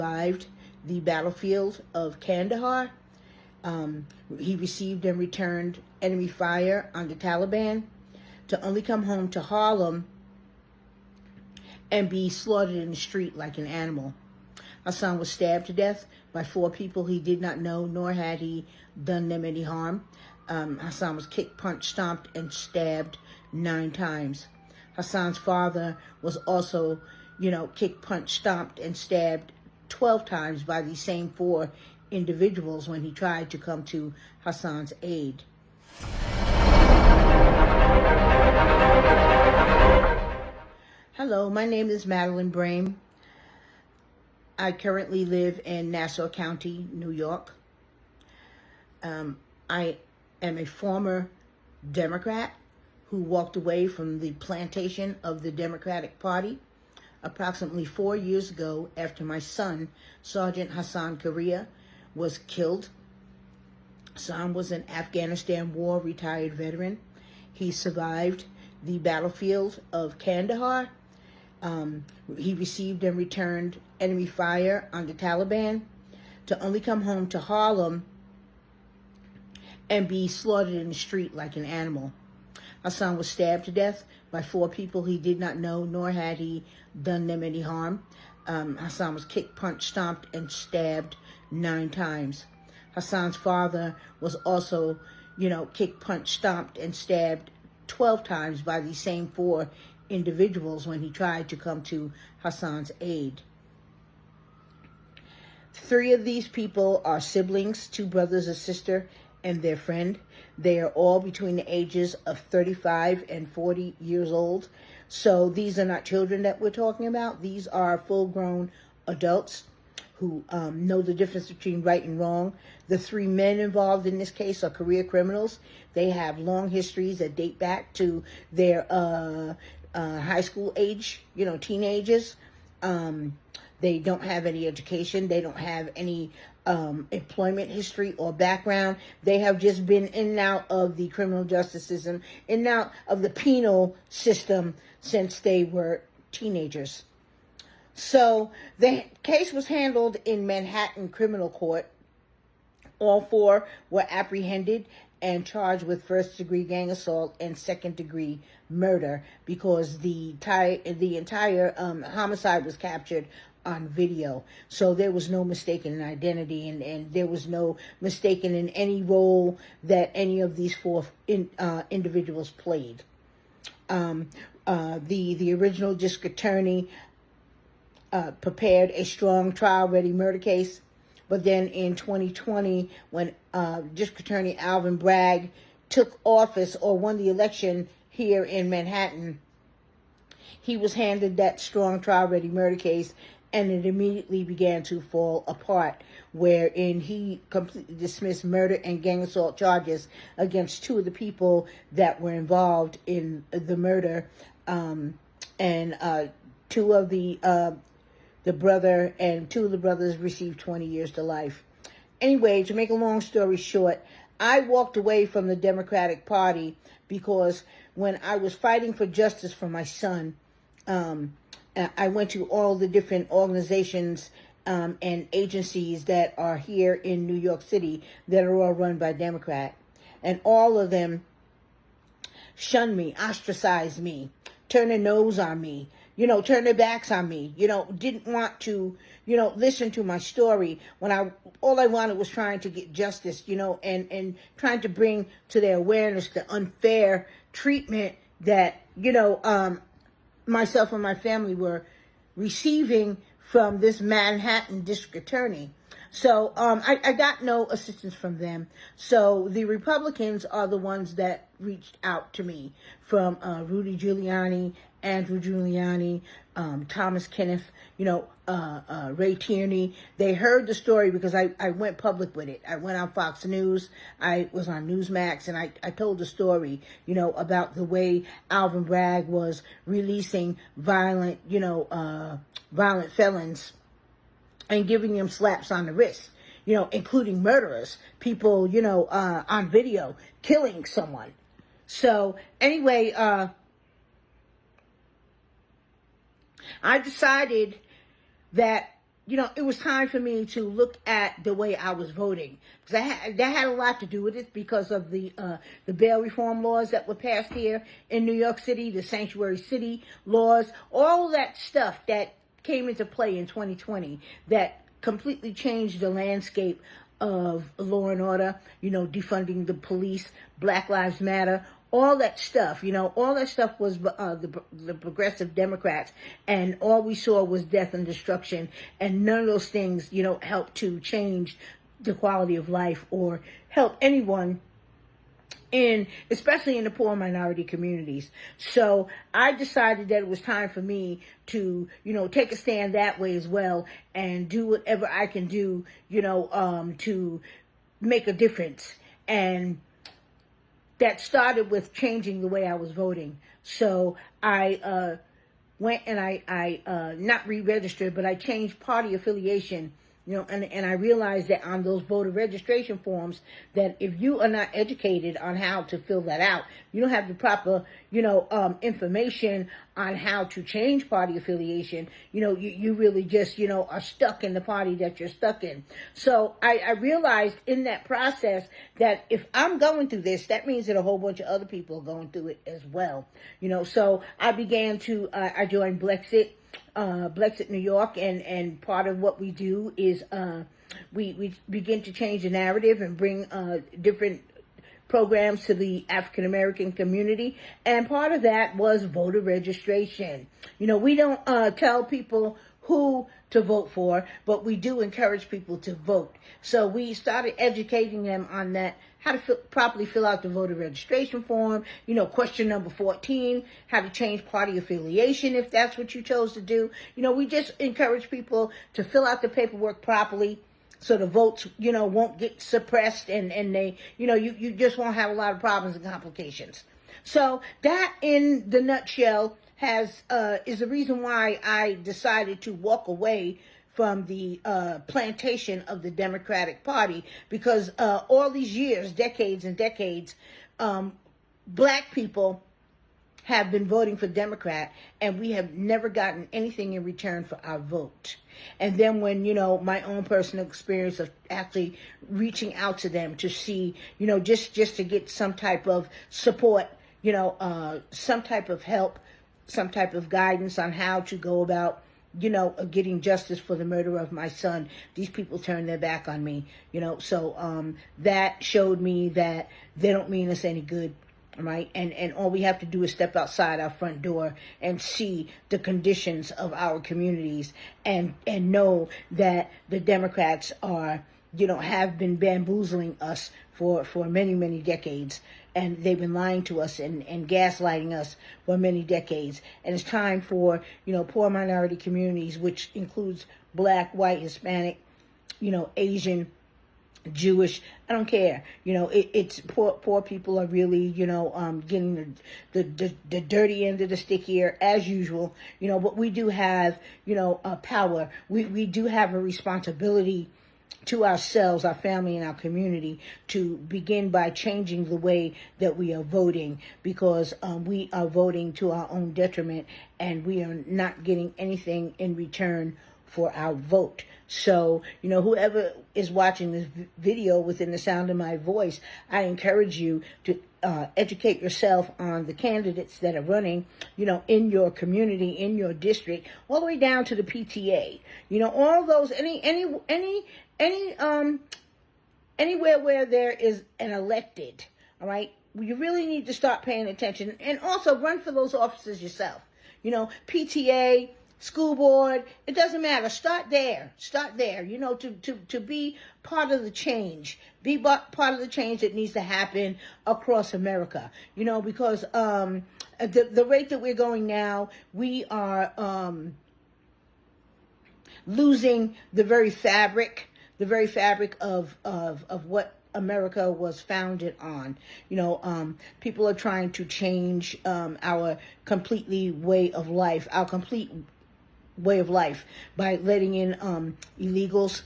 Survived the battlefield of Kandahar. He received and returned enemy fire on the Taliban to only come home to Harlem and be slaughtered in the street like an animal. Hassan was stabbed to death by 4 people he did not know, nor had he done them any harm. Hassan was kicked, punched, stomped, and stabbed 9 times. Hassan's father was also, kicked, punched, stomped, and stabbed 12 times by these same 4 individuals when he tried to come to Hassan's aid. Hello, my name is Madeline Bragg. I currently live in Nassau County, New York. I am a former Democrat who walked away from the plantation of the Democratic Party approximately 4 years ago after my son, Sergeant Hassan Correa, was killed. Hassan was an Afghanistan War retired veteran. He survived the battlefield of Kandahar. He received and returned enemy fire on the Taliban to only come home to Harlem and be slaughtered in the street like an animal. Hassan was stabbed to death by 4 people he did not know, nor had he done them any harm. Hassan was kicked, punched, stomped, and stabbed 9 times. Hassan's father was also, kicked, punched, stomped, and stabbed 12 times by these same 4 individuals when he tried to come to Hassan's aid. 3 of these people are siblings, 2 brothers, a sister, and their friend. They are all between the ages of 35 and 40 years old. So these are not children that we're talking about. These are full-grown adults who know the difference between right and wrong. The 3 men involved in this case are career criminals. They have long histories that date back to their high school age, teenagers. They don't have any education. They don't have any employment history or background. They have just been in and out of the criminal justice system, in and out of the penal system since they were teenagers. So the case was handled in Manhattan Criminal Court. All 4 were apprehended and charged with first-degree gang assault and second-degree murder because the entire homicide was captured on video. So there was no mistaken in identity, and there was no mistaken in any role that any of these 4 individuals played. The original district attorney prepared a strong trial-ready murder case, but then in 2020, when District Attorney Alvin Bragg took office or won the election here in Manhattan, he was handed that strong trial-ready murder case, and it immediately began to fall apart, wherein he completely dismissed murder and gang assault charges against 2 of the people that were involved in the murder, and 2 of the brother and 2 of the brothers received 20 years to life. Anyway, to make a long story short, I walked away from the Democratic Party because when I was fighting for justice for my son, I went to all the different organizations and agencies that are here in New York City that are all run by Democrat. And all of them shunned me, ostracized me, turned their nose on me, turned their backs on me, didn't want to, listen to my story when all I wanted was trying to get justice, and trying to bring to their awareness the unfair treatment that, myself and my family were receiving from this Manhattan district attorney. So I got no assistance from them. So the Republicans are the ones that reached out to me, from Rudy Giuliani, Andrew Giuliani, Thomas Kenneth, Ray Tierney. They heard the story because I went public with it. I went on Fox News. I was on Newsmax, and I told the story, about the way Alvin Bragg was releasing violent felons and giving them slaps on the wrist, including murderers, people, on video killing someone. So anyway, I decided that, it was time for me to look at the way I was voting, because that had a lot to do with it, because of the bail reform laws that were passed here in New York City, the sanctuary city laws, all that stuff that came into play in 2020 that completely changed the landscape of law and order, defunding the police, Black Lives Matter, all that stuff, all that stuff was the progressive Democrats, and all we saw was death and destruction, and none of those things, helped to change the quality of life or help anyone especially in the poor minority communities. So I decided that it was time for me to, take a stand that way as well, and do whatever I can do, to make a difference. And that started with changing the way I was voting. So I went and I not re-registered, but I changed party affiliation. And I realized that on those voter registration forms, that if you are not educated on how to fill that out, you don't have the proper, information on how to change party affiliation, you really just, are stuck in the party that you're stuck in. So I realized in that process that if I'm going through this, that means that a whole bunch of other people are going through it as well. So I began to, I joined Blexit New York, and part of what we do is we begin to change the narrative and bring different programs to the African American community, and part of that was voter registration. We don't tell people who to vote for, but we do encourage people to vote. So we started educating them on that, how to properly fill out the voter registration form, question number 14, how to change party affiliation if that's what you chose to do. We just encourage people to fill out the paperwork properly, so the votes, won't get suppressed, and they, you just won't have a lot of problems and complications. So that, in the nutshell, is the reason why I decided to walk away from the plantation of the Democratic Party, because all these years, decades and decades, Black people have been voting for Democrat, and we have never gotten anything in return for our vote. And then when, my own personal experience of actually reaching out to them to see, just to get some type of support, some type of help, some type of guidance on how to go about, getting justice for the murder of my son, these people turned their back on me, so that showed me that they don't mean us any good. Right, and all we have to do is step outside our front door and see the conditions of our communities, and know that the Democrats are, have been bamboozling us for many, many decades, and they've been lying to us and gaslighting us for many decades. And it's time for, poor minority communities, which includes Black, white, Hispanic, Asian, Jewish, I don't care. It's poor people are really, getting the dirty end of the stick here, as usual. But we do have, a power. We do have a responsibility to ourselves, our family, and our community, to begin by changing the way that we are voting, because we are voting to our own detriment, and we are not getting anything in return for our vote. So, whoever is watching this video within the sound of my voice, I encourage you to educate yourself on the candidates that are running, in your community, in your district, all the way down to the PTA. All those, anywhere where there is an elected, all right, you really need to start paying attention, and also run for those offices yourself. PTA, school board, it doesn't matter. Start there, to be part of the change. Be part of the change that needs to happen across America, because the rate that we're going now, we are losing the very fabric of what America was founded on. People are trying to change our complete way of life by letting in illegals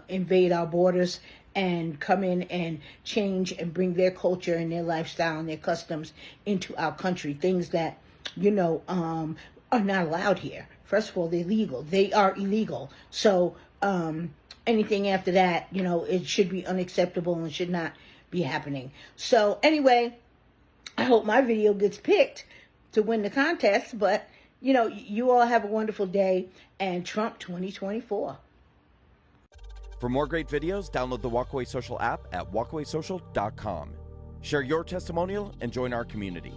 invade our borders and come in and change and bring their culture and their lifestyle and their customs into our country. Things that, are not allowed here. first of all, they're legal. They are illegal. So anything after that, you know, it should be unacceptable and should not be happening. So anyway, I hope my video gets picked to win the contest. But, you know, you all have a wonderful day, and Trump 2024. For more great videos, download the Walkaway Social app at walkawaysocial.com. Share your testimonial and join our community.